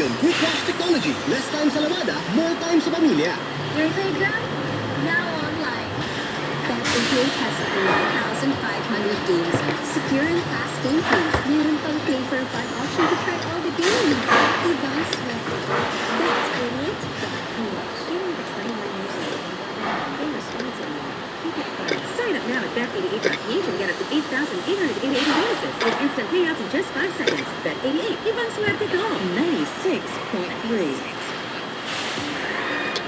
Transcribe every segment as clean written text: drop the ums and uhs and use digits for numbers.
Second, quick wash technology. Less time sa lamada, more time sa pamilya. Your playground? Now online. BetNJ has 1,500 games, secure and fast gameplays. Meron pang pay for fun option to try all the games. Advanced Swift. That's it. Streaming to 21 years old. Play responsibly. Keep it fun. Sign up now at bet88.ph and get up to 8,888 bonuses with instant payouts in just 5 seconds. Bet88, ibang swerte ko. 96.3.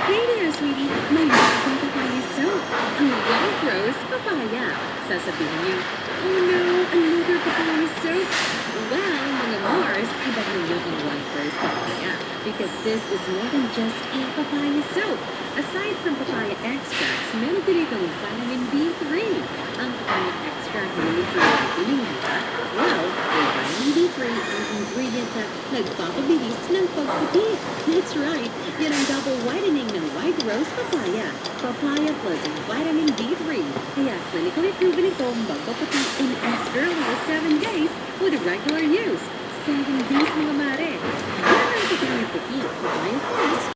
Hey there, sweetie. May bagong papaya soap. Ang White Rose Papaya. Sasabihin niyo, oh no, another papaya soap. Well, mga Mars, iba niyo ang White Rose Papaya. Because this is more than just a papaya soap. Aside from papaya extracts, meron din itong vitamin B3. Ang papaya extract na nito vitamin B, well, ang vitamin B3 ang ingredient na nagpapabilis ng pagputi. That's right, yan ang double whitening ng White Rose Papaya. Papaya plus vitamin B3. Kaya clinically proven itong magpaputi in as early as 7 days with regular use. 7 days mga mare. Yan ang papaya puti. Papaya fast,